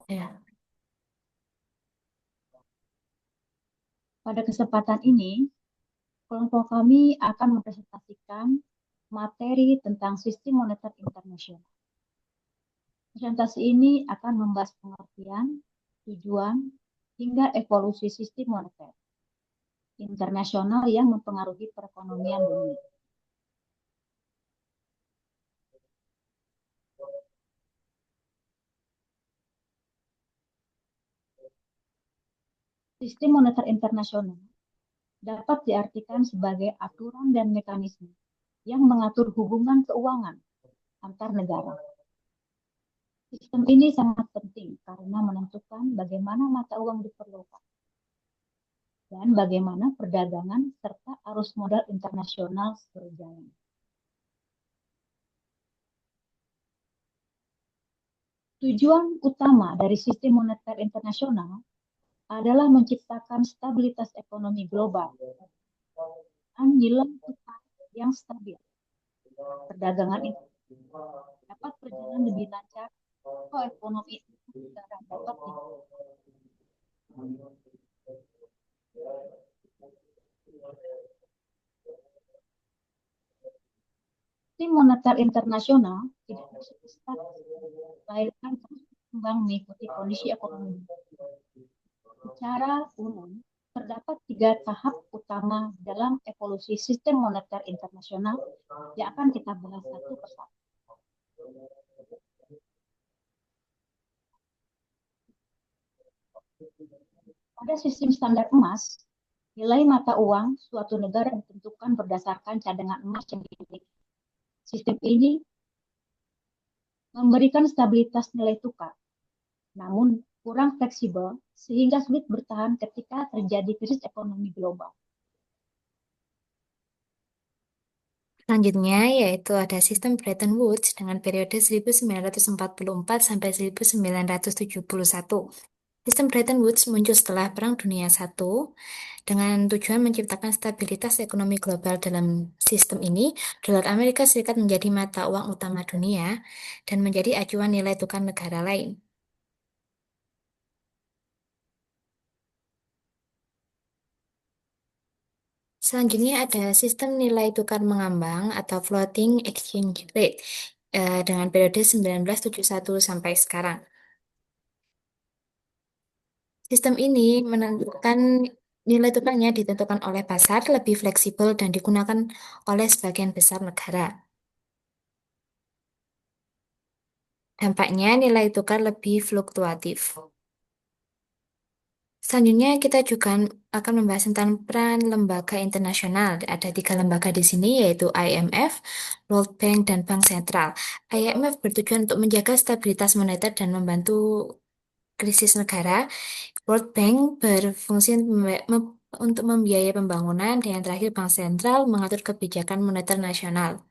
Ya. Pada kesempatan ini, kelompok kami akan mempresentasikan materi tentang sistem moneter internasional. Presentasi ini akan membahas pengertian, tujuan, hingga evolusi sistem moneter internasional yang mempengaruhi perekonomian dunia. Sistem moneter internasional dapat diartikan sebagai aturan dan mekanisme yang mengatur hubungan keuangan antar negara. Sistem ini sangat penting karena menentukan bagaimana mata uang diperlukan dan bagaimana perdagangan serta arus modal internasional berjalan. Tujuan utama dari sistem moneter internasional adalah menciptakan stabilitas ekonomi global dan nilai tukar yang stabil. Perdagangan itu dapat berjalan lebih lancar, ekonomi negara dapat Sistem moneter internasional tidak bersifat statis, melainkan terus berkembang mengikuti kondisi ekonomi. Secara umum, terdapat tiga tahap utama dalam evolusi sistem moneter internasional yang akan kita bahas satu persatu. Pada sistem standar emas, nilai mata uang suatu negara ditentukan berdasarkan cadangan emas yang dimiliki. Sistem ini memberikan stabilitas nilai tukar, namun kurang fleksibel sehingga sulit bertahan ketika terjadi krisis ekonomi global. Selanjutnya yaitu ada sistem Bretton Woods dengan periode 1944 sampai 1971. Sistem Bretton Woods muncul setelah Perang Dunia I dengan tujuan menciptakan stabilitas ekonomi global. Dalam sistem ini, dolar Amerika Serikat menjadi mata uang utama dunia dan menjadi acuan nilai tukar negara lain. Selanjutnya ada sistem nilai tukar mengambang atau floating exchange rate dengan periode 1971 sampai sekarang. Sistem ini menentukan nilai tukarnya ditentukan oleh pasar, lebih fleksibel dan digunakan oleh sebagian besar negara. Dampaknya nilai tukar lebih fluktuatif. Selanjutnya kita juga akan membahas tentang peran lembaga internasional. Ada tiga lembaga di sini yaitu IMF, World Bank, dan Bank Sentral. IMF bertujuan untuk menjaga stabilitas moneter dan membantu krisis negara. World Bank berfungsi untuk membiayai pembangunan, dan yang terakhir Bank Sentral mengatur kebijakan moneter nasional.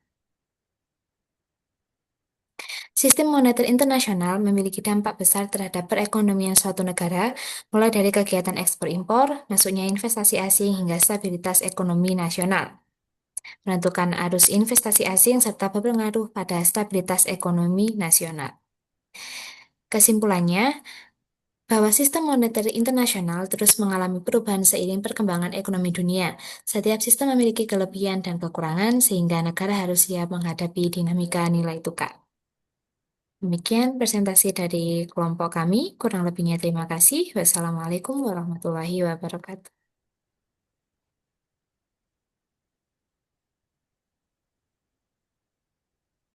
Sistem moneter internasional memiliki dampak besar terhadap perekonomian suatu negara, mulai dari kegiatan ekspor-impor, masuknya investasi asing, hingga stabilitas ekonomi nasional. Menentukan arus investasi asing serta berpengaruh pada stabilitas ekonomi nasional. Kesimpulannya, bahwa sistem moneter internasional terus mengalami perubahan seiring perkembangan ekonomi dunia. Setiap sistem memiliki kelebihan dan kekurangan, sehingga negara harus siap menghadapi dinamika nilai tukar. Demikian presentasi dari kelompok kami. Kurang lebihnya terima kasih. Wassalamualaikum warahmatullahi wabarakatuh.